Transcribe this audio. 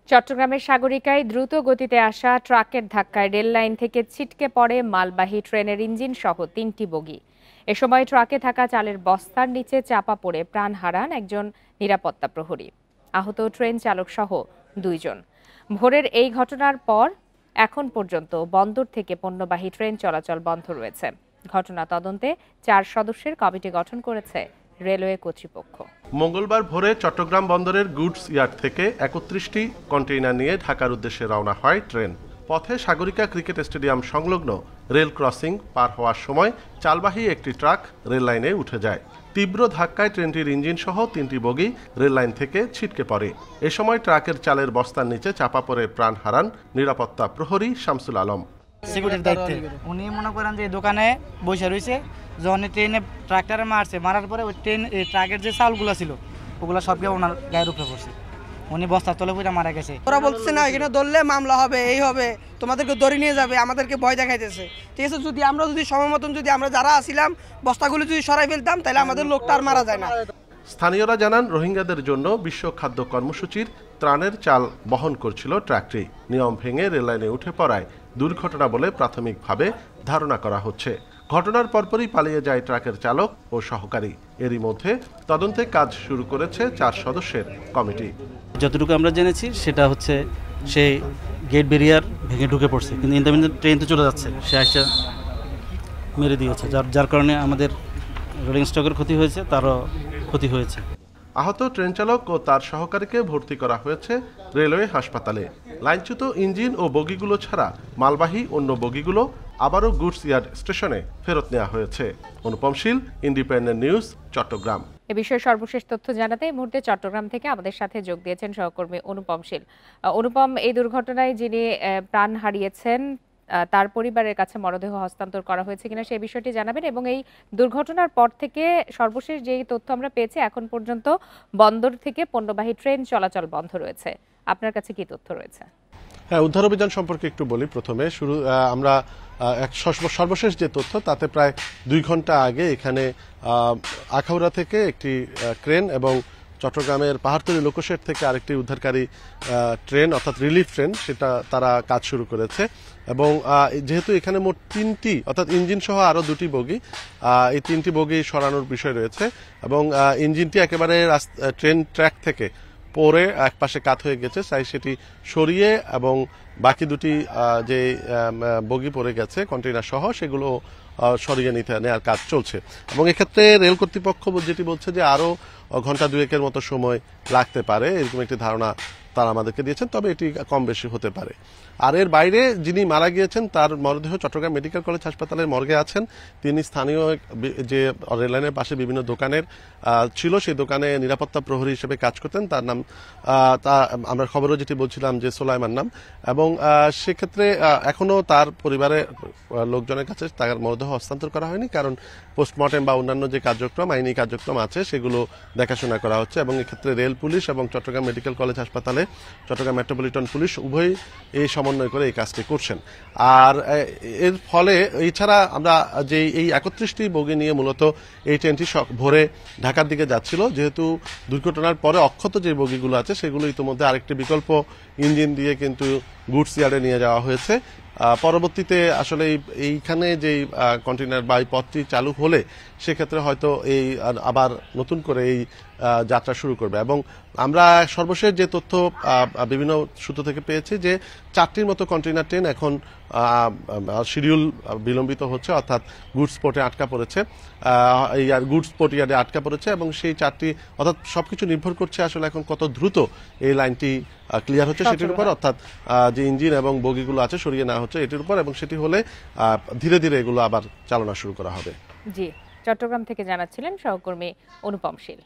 চট্টগ্রামের সাগরিকায় দ্রুত গতিতে আসা ট্রাকের ধাক্কায় রেল লাইন থেকে ছিটকে পড়ে মালবাহী ট্রেনের ইঞ্জিন সহ ৩টি বগি। এ সময় ট্রাকে থাকা চালের বস্তার নিচে চাপা পড়ে প্রাণ হারান একজন নিরাপত্তা প্রহরী। আহত ট্রেন চালক সহ ২ জন। ভোরের এই ঘটনার পর এখন পর্যন্ত বন্দর থেকে পণ্যবাহী ট্রেন চলাচল বন্ধ রয়েছে। ঘটনা তদন্তে ৪ সদস্যের কমিটি গঠন করেছে রেলওয়ে কর্তৃপক্ষ। মঙ্গলবার ভোরে চট্টগ্রাম বন্দরের গুডস ইয়ার্ড থেকে ৩১টি কন্টেইনার নিয়ে ঢাকার উদ্দেশ্যে রওনা হয় ট্রেন। পথে সাগরিকা ক্রিকেট স্টেডিয়াম সংলগ্ন রেল ক্রসিং পার হওয়ার সময় চালবাহী একটি ট্রাক রেল লাইনে উঠে যায়। তীব্র ধাক্কায় ট্রেনটির ইঞ্জিন সহ ৩টি বগি রেল লাইন থেকে ছিটকে পড়ে। এ সময় ট্রাকের চালের বস্তার নিচে চাপা পড়ে প্রাণ হারান নিরাপত্তা প্রহরী শামসুল আলম। সিকিউরিটির দায়িত্বে উনি মনে করেন যে দোকানে বসে রয়েছে, যখন ট্রেনে ট্রাক্টরে মারার পরে ওই ট্রাকের যে চালগুলো ছিল ওগুলো সবকে ওনার গায়ের উপরে পড়ছে। উনি বস্তার তলে পড়ে মারা গেছে। ওরা বলছে না এখানে ধরলে মামলা হবে, এই হবে, তোমাদেরকে ধরে নিয়ে যাবে, আমাদেরকে ভয় দেখাইতেছে। ঠিক আছে, আমরা যদি সময় মতন আমরা যারা আসিলাম বস্তাগুলো যদি সরাই ফেলতাম তাহলে আমাদের লোকটা আর মারা যায় না। স্থানীয়রা জানান, রোহিঙ্গাদের জন্য বিশ্ব খাদ্য কর্মসূচির ত্রাণের চাল বহন করছিল ট্রাকটি। নিয়ম ভেঙে রেললাইনে উঠে পড়ায় দুর্ঘটনা বলে প্রাথমিকভাবে ধারণা করা হচ্ছে। ঘটনার পরপরই পালিয়ে যায় ট্রাকের চালক ও সহকারী। এরই মধ্যে তদন্তে কাজ শুরু করেছে ৪ সদস্যের কমিটি। যতটুকু আমরা জেনেছি সেটা হচ্ছে সে গেট ব্যারিয়ার ভেঙে ঢুকে পড়ছে, কিন্তু ইন্টারমিডিয়েট ট্রেন তো চলে যাচ্ছে, সে আসছে মেরে দিয়েছে, যার কারণে আমাদের রোলিং স্টকের ক্ষতি হয়েছে, তারও ক্ষতি হয়েছে। আহত ট্রেন চালক ও তার সহকারীকে ভর্তি করা হয়েছে রেলওয়ে হাসপাতালে। লাইনচ্যুত ইঞ্জিন ও বগিগুলো ছাড়া মালবাহী অন্য বগিগুলো আবারও গুডস ইয়ার্ড স্টেশনে ফেরত নেওয়া হয়েছে। অনুপম শীল, ইন্ডিপেন্ডেন্ট নিউজ, চট্টগ্রাম। এ বিষয়ে সর্বশেষ তথ্য জানাতে এই মুহূর্তে চট্টগ্রাম থেকে আমাদের সাথে যোগ দিয়েছেন সহকর্মী অনুপম শীল। অনুপম, এই দুর্ঘটনায় যিনি প্রাণ হারিয়েছেন তার পরিবারের কাছে মরদেহ হস্তান্তর করা হয়েছে কিনা সেই বিষয়টি জানাবেন, এবং এই দুর্ঘটনার পর থেকে সর্বশেষ যেই তথ্য আমরা পেয়েছি এখন পর্যন্ত বন্দর থেকে পণ্যবাহী ট্রেন চলাচল বন্ধ রয়েছে। আপনার কাছে কি তথ্য রয়েছে? হ্যাঁ, উদ্ধার অভিযান সম্পর্কে একটু বলি। প্রথমে আমরা সর্বশেষ যে তথ্য তাতে প্রায় 2 ঘন্টা আগে এখানে আখাউড়া থেকে একটি ক্রেন এবং চট্টগ্রামের পাহাড়তলী লোকোশেড থেকে আরেকটি উদ্ধারকারী ট্রেন অর্থাৎ রিলিফ ট্রেন সেটা তারা কাজ শুরু করেছে। এবং যেহেতু এখানে মোট 3টি অর্থাৎ ইঞ্জিন সহ আরও 2টি বগি, এই 3টি বগি সরানোর বিষয় রয়েছে এবং ইঞ্জিনটি একেবারে ট্রেন ট্র্যাক থেকে পরে এক পাশে কাত হয়ে গেছে, তাই সেটি সরিয়ে এবং বাকি 2টি যে বগি পড়ে গেছে কন্টেইনার সহ সেগুলো সরিয়ে নেওয়ার কাজ চলছে। এবং এক্ষেত্রে রেল কর্তৃপক্ষ যেটি বলছে যে আরও ঘন্টা 2-এর মতো সময় লাগতে পারে, এরকম একটি ধারণা তারা আমাদেরকে দিয়েছেন, তবে এটি কম বেশি হতে পারে। আর এর বাইরে যিনি মারা গিয়েছেন তার মরদেহ চট্টগ্রাম মেডিকেল কলেজ হাসপাতালের মর্গে আছেন। তিনি স্থানীয় যে রেললাইনের পাশে বিভিন্ন দোকানের ছিল, সেই দোকানে নিরাপত্তা প্রহরী হিসেবে কাজ করতেন। তার নাম আমরা খবরও যেটি বলছিলাম যে সোলাইমান নাম। এবং সেক্ষেত্রে এখনো তার পরিবারের লোকজনের কাছে তার মরদেহ হস্তান্তর করা হয়নি, কারণ পোস্টমর্টেম বা অন্যান্য যে কার্যক্রম আইনি কার্যক্রম আছে সেগুলো দেখাশোনা করা হচ্ছে। এবং এক্ষেত্রে রেল পুলিশ এবং চট্টগ্রাম মেডিকেল কলেজ হাসপাতালে চট্টগ্রাম মেট্রোপলিটন পুলিশ উভয়ই এই সমন্বয় করে এই কাজটি করছেন। আর এর ফলে এছাড়া আমরা যে এই 31টি বগি নিয়ে মূলত এই ট্রেনটি ভোরে ঢাকার দিকে যাচ্ছিল, যেহেতু দুর্ঘটনার পরে অক্ষত যে বগিগুলো আছে সেগুলো ইতিমধ্যে আরেকটি বিকল্প ইঞ্জিন দিয়ে কিন্তু গুডস ইয়ার্ডে নিয়ে যাওয়া হয়েছে। পরবর্তীতে আসলে এইখানে যে কন্টেইনার বা এই পথটি চালু হলে সেক্ষেত্রে হয়তো এই আবার নতুন করে এই যাত্রা শুরু করবে। এবং আমরা সর্বশেষ যে তথ্য বিভিন্ন সূত্র থেকে পেয়েছি যে 4টির মতো কন্টেইনার ট্রেন এখন শিডিউল বিলম্বিত হচ্ছে, অর্থাৎ গুডস পোর্টে আটকা পড়েছে, এই গুডস পোর্ট ইয়ার্ডে আটকা পড়েছে। এবং সেই 4টি অর্থাৎ সবকিছু নির্ভর করছে আসলে এখন কত দ্রুত এই লাইনটি ক্লিয়ার হচ্ছে সেটির উপর, অর্থাৎ যে ইঞ্জিন এবং বগিগুলো আছে সরিয়ে নেওয়া হচ্ছে এটির উপর, এবং সেটি হলে ধীরে ধীরে এগুলো আবার চালনা শুরু করা হবে। জি, চট্টগ্রাম থেকে জানাচ্ছিলেন সহকর্মী অনুপম শীল।